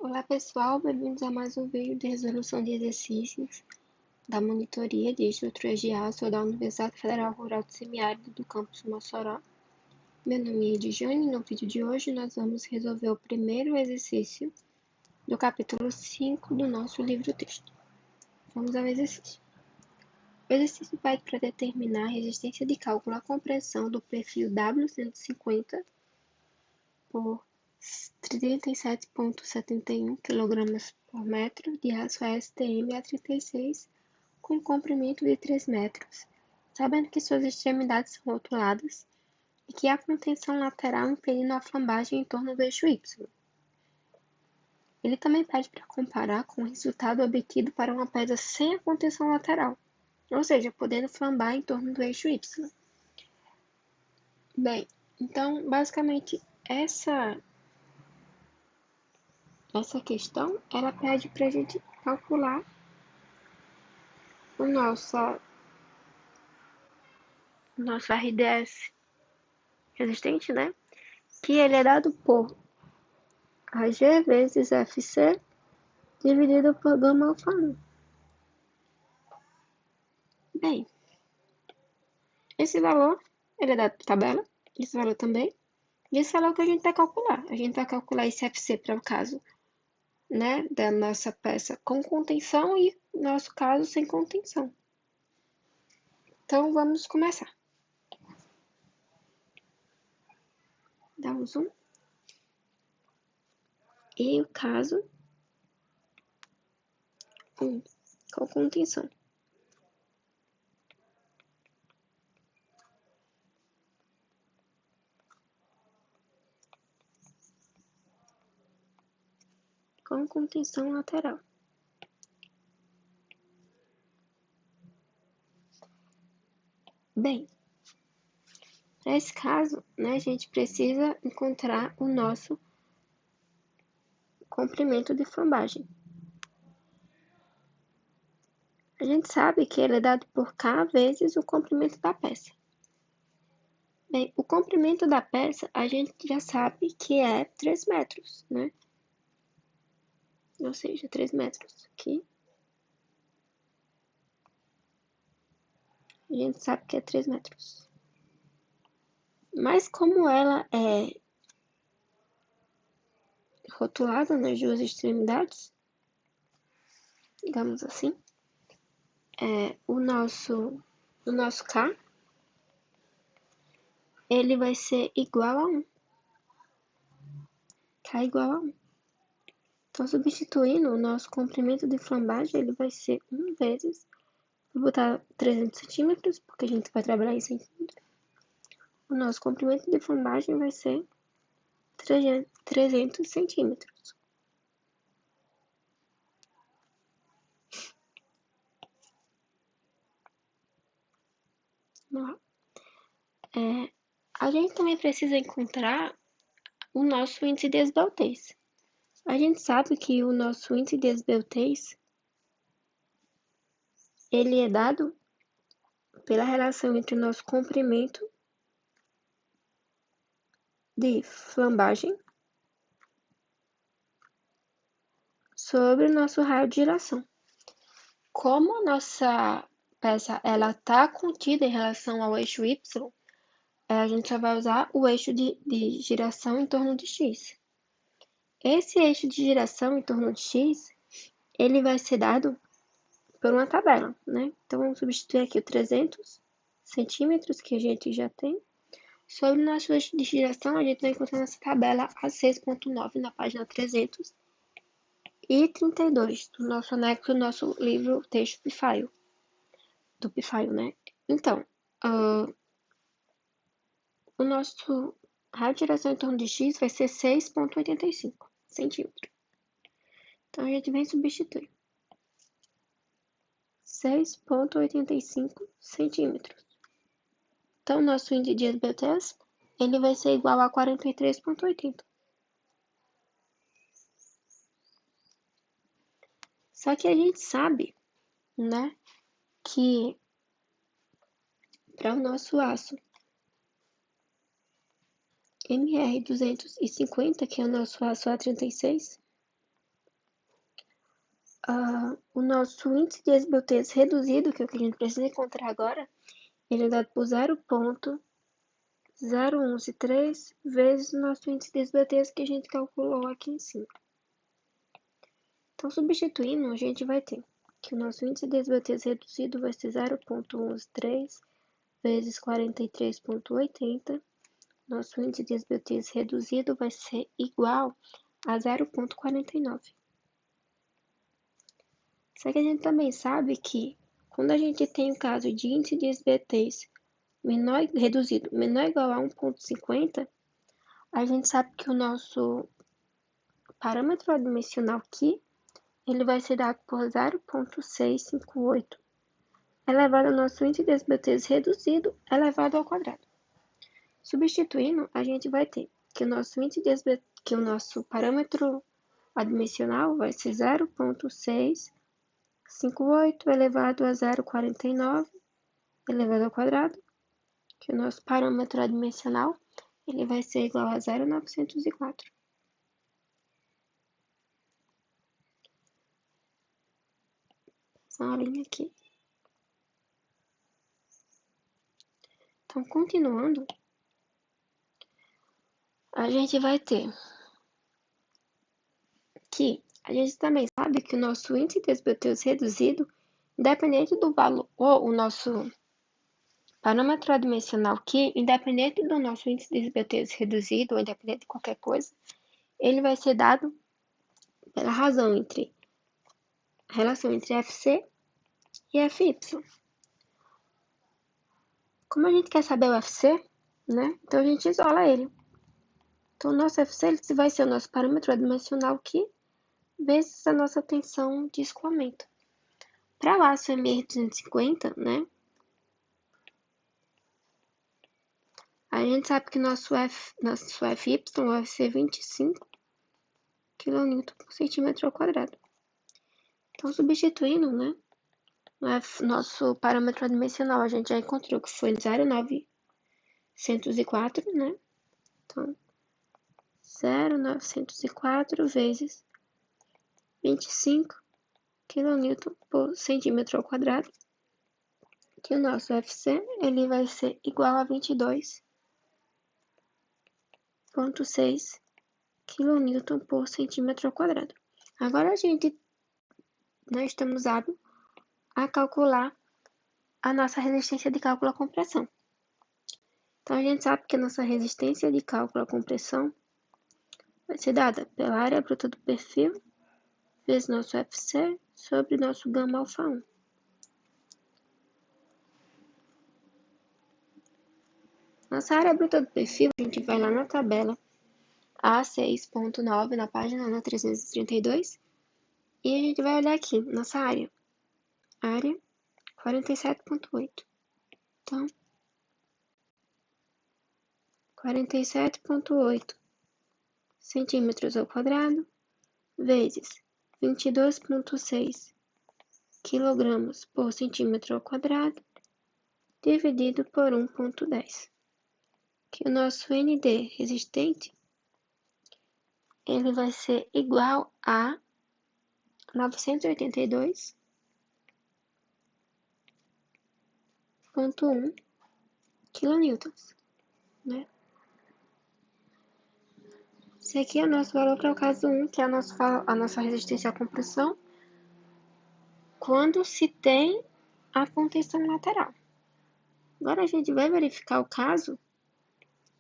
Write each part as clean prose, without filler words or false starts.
Olá pessoal, bem-vindos a mais um vídeo de resolução de exercícios da monitoria de estruturas de aço da Universidade Federal Rural do Semiárido do campus Mossoró. Meu nome é Edjane e no vídeo de hoje nós vamos resolver o primeiro exercício do capítulo 5 do nosso livro-texto. Vamos ao exercício. O exercício vai para determinar a resistência de cálculo à compressão do perfil W150 por 37,71 kg por metro de aço ASTM A36 com comprimento de 3 metros, sabendo que suas extremidades são rotuladas e que há contenção lateral impedindo a flambagem em torno do eixo Y. Ele também pede para comparar com o resultado obtido para uma peça sem a contenção lateral, ou seja, podendo flambar em torno do eixo Y. Bem, então, basicamente, essa questão, ela pede para a gente calcular o nosso RDS resistente, né? Que ele é dado por AG vezes FC dividido por gama alfa 1. Bem, esse valor, ele é dado por tabela, esse valor também, e esse valor que a gente vai calcular. A gente vai calcular esse FC para o caso, né, da nossa peça com contenção e nosso caso sem contenção. Então, vamos começar. Dá um zoom. E o caso 1, com contenção. Com contenção lateral. Bem, para esse caso, né, a gente precisa encontrar o nosso comprimento de flambagem. A gente sabe que ele é dado por K vezes o comprimento da peça. Bem, o comprimento da peça a gente já sabe que é 3 metros, né? Ou seja, 3 metros aqui. A gente sabe que é 3 metros. Mas como ela é rotulada nas duas extremidades, digamos assim, o nosso K, ele vai ser igual a 1. K igual a 1. Então, substituindo o nosso comprimento de flambagem, ele vai ser 1 vezes, vou botar 300 centímetros, porque a gente vai trabalhar em centímetros. O nosso comprimento de flambagem vai ser 300 centímetros. A gente também precisa encontrar o nosso índice de esbeltez. A gente sabe que o nosso índice de esbeltez, ele é dado pela relação entre o nosso comprimento de flambagem sobre o nosso raio de giração. Como a nossa peça está contida em relação ao eixo Y, a gente só vai usar o eixo de giração em torno de x. Esse eixo de giração em torno de x, ele vai ser dado por uma tabela, né? Então, vamos substituir aqui o 300 centímetros que a gente já tem. Sobre o nosso eixo de giração, a gente vai encontrar nessa tabela a 6.9 na página 332 do nosso anexo, do nosso livro texto do Pifio, né? Então, o nosso raio de giração em torno de x vai ser 6,85 centímetros. Então, a gente vem substituir 6,85 centímetros. Então, o nosso índice de esbeltez, ele vai ser igual a 43,80. Só que a gente sabe, né, que para o nosso aço MR250, que é o nosso aço A36, o nosso índice de esbeltez reduzido, que é o que a gente precisa encontrar agora, ele é dado por 0,0113 vezes o nosso índice de esbeltez que a gente calculou aqui em cima. Então, substituindo, a gente vai ter que o nosso índice de esbeltez reduzido vai ser 0,113 vezes 43,80. Nosso índice de esbeltez reduzido vai ser igual a 0,49. Só que a gente também sabe que quando a gente tem o caso de índice de esbeltez reduzido menor ou igual a 1,50, a gente sabe que o nosso parâmetro adimensional aqui, ele vai ser dado por 0,658 elevado ao nosso índice de esbeltez reduzido elevado ao quadrado. Substituindo, a gente vai ter que o nosso que o nosso parâmetro adimensional vai ser 0,658 elevado a 0,49 elevado ao quadrado, que o nosso parâmetro adimensional ele vai ser igual a 0,904. Essa linha aqui. Então, continuando, a gente vai ter que a gente também sabe que o nosso índice de esbeltez reduzido, independente do valor, ou o nosso parâmetro adimensional que, independente do nosso índice de esbeltez reduzido, ou independente de qualquer coisa, ele vai ser dado pela relação entre FC e FY. Como a gente quer saber o FC, né? Então a gente isola ele. Então o nosso FC ele vai ser o nosso parâmetro adimensional que vezes a nossa tensão de escoamento. Para o aço MR250, né? A gente sabe que nosso FY vai ser 25 kN por centímetro ao quadrado. Então, substituindo, né? Nosso parâmetro adimensional, a gente já encontrou que foi 0,904, né? Então, 0,904 vezes 25 kN por centímetro ao quadrado, que o nosso FC ele vai ser igual a 22,6 kN por centímetro ao quadrado. Agora nós estamos aptos a calcular a nossa resistência de cálculo à compressão. Então, a gente sabe que a nossa resistência de cálculo à compressão vai ser dada pela área bruta do perfil vezes nosso FC sobre nosso gama alfa 1. Nossa área bruta do perfil, a gente vai lá na tabela A6.9, na página 332, e a gente vai olhar aqui, nossa área 47.8. Então, 47.8 centímetros ao quadrado vezes 22,6 kg por centímetro ao quadrado dividido por 1,10. Que o nosso ND resistente ele vai ser igual a 982,1 kN, né? Esse aqui é o nosso valor para o caso 1, que é a nossa resistência à compressão, quando se tem a contenção lateral. Agora a gente vai verificar o caso,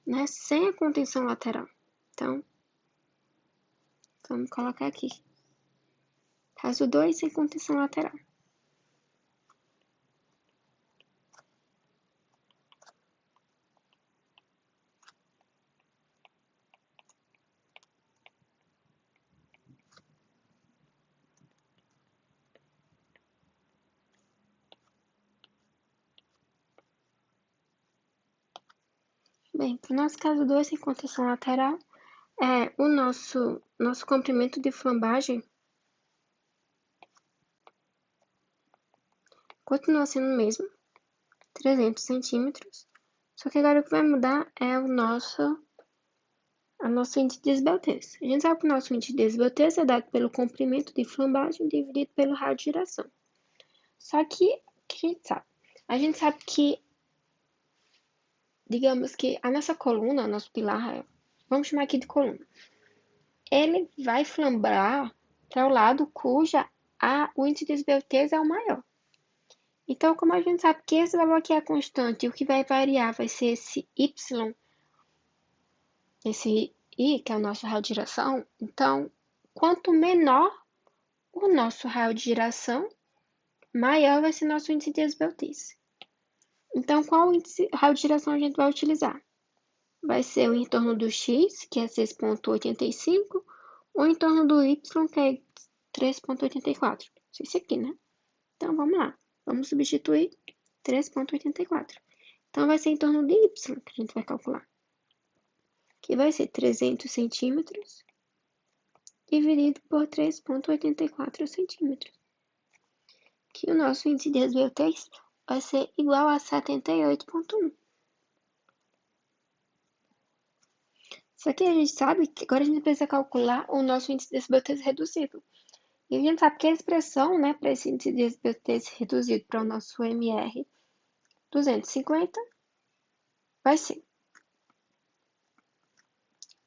né, sem a contenção lateral. Então, vamos colocar aqui. Caso 2, sem contenção lateral. Bem, para o nosso caso 2, sem contenção lateral, o nosso comprimento de flambagem continua sendo o mesmo, 300 centímetros, só que agora o que vai mudar é o nosso índice de esbeltez. A gente sabe que o nosso índice de esbeltez é dado pelo comprimento de flambagem dividido pelo raio de giração. Só que, o que a gente sabe? A gente sabe que, digamos que a nossa coluna, o nosso pilar, vamos chamar aqui de coluna, ele vai flambrar para o lado cuja o índice de esbeltez é o maior. Então, como a gente sabe que esse valor aqui é constante, o que vai variar vai ser esse y, esse I, que é o nosso raio de giração. Então, quanto menor o nosso raio de giração, maior vai ser nosso índice de esbeltez. Então, qual raio de giração a gente vai utilizar? Vai ser o em torno do x, que é 6,85, ou em torno do y, que é 3,84. Isso aqui, né? Então, vamos lá. Vamos substituir 3,84. Então, vai ser em torno de y que a gente vai calcular. Que vai ser 300 centímetros dividido por 3,84 centímetros. Que o nosso índice de esbeltez vai ser igual a 78,1. Só que a gente sabe que agora a gente precisa calcular o nosso índice de esbeltez reduzido. E a gente sabe que a expressão, né, para esse índice de esbeltez reduzido para o nosso MR 250 vai ser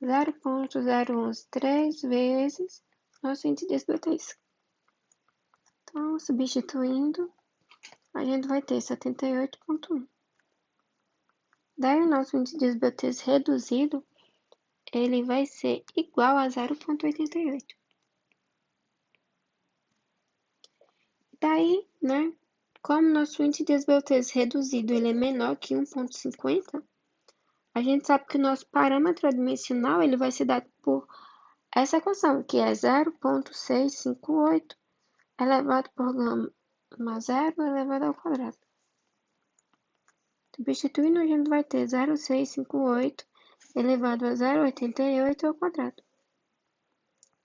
0,0113 vezes nosso índice de esbeltez. Então, substituindo, a gente vai ter 78,1. Daí o nosso índice de esbeltez reduzido, ele vai ser igual a 0,88. Daí, né, como nosso índice de esbeltez reduzido ele é menor que 1,50, a gente sabe que o nosso parâmetro adimensional ele vai ser dado por essa equação, que é 0,658 elevado por gama 0 elevado ao quadrado. Substituindo, a gente vai ter 0,658 elevado a 0,88 ao quadrado.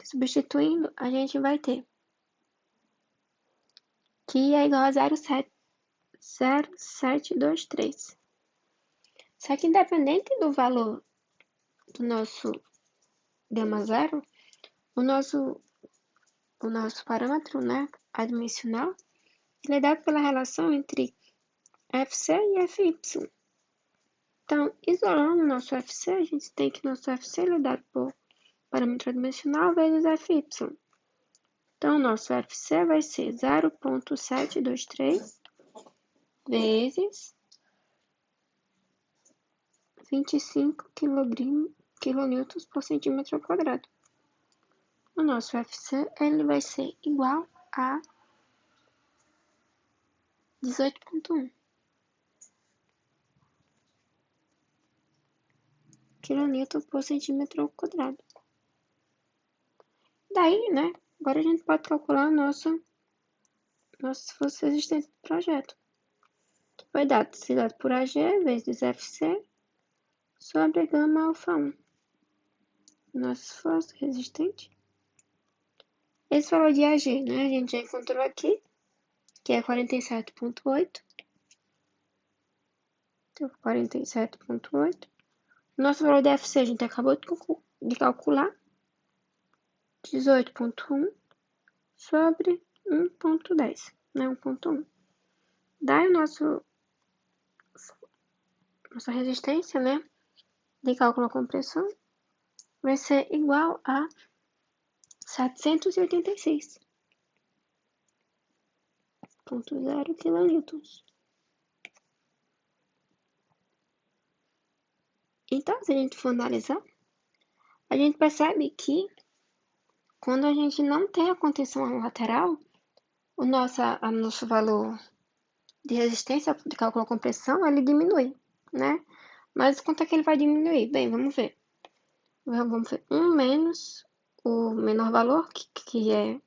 Substituindo, a gente vai ter que é igual a 0,723. Só que independente do valor do nosso gama zero, o nosso parâmetro, né, adimensional, ele é dado pela relação entre FC e FY. Então, isolando o nosso FC, a gente tem que nosso FC ele é dado por parâmetro adimensional vezes FY. Então, nosso FC vai ser 0,723 vezes 25 quilonewtons por centímetro ao quadrado. O nosso FC ele vai ser igual a 18,1 quilonewton por centímetro ao quadrado. Daí, né, agora a gente pode calcular nossa força resistente do projeto. Que vai ser dado por AG vezes FC sobre gama alfa 1. Nossa força resistente. Esse valor de AG, né, a gente já encontrou aqui, que é 47,8. Então, 47,8. Nosso valor de FC a gente acabou de calcular. 18,1 sobre 1,10, né, 1,1. Daí nossa resistência, né, de cálculo à compressão vai ser igual a 786,0 quilonewtons. Então, se a gente for analisar, a gente percebe que quando a gente não tem a contenção lateral, o nosso valor de resistência de cálculo à compressão, ele diminui, né? Mas quanto é que ele vai diminuir? Bem, vamos ver. Vamos ver 1 menos o menor valor, que é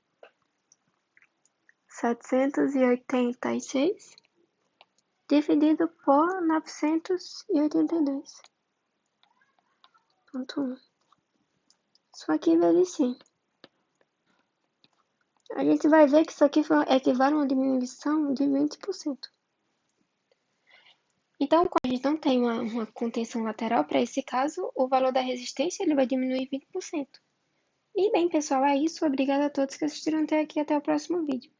786, dividido por 982,1. Isso aqui vezes 100. A gente vai ver que isso aqui equivale a uma diminuição de 20%. Então, quando a gente não tem uma contenção lateral, para esse caso, o valor da resistência ele vai diminuir 20%. E bem, pessoal, é isso. Obrigada a todos que assistiram até aqui. Até o próximo vídeo.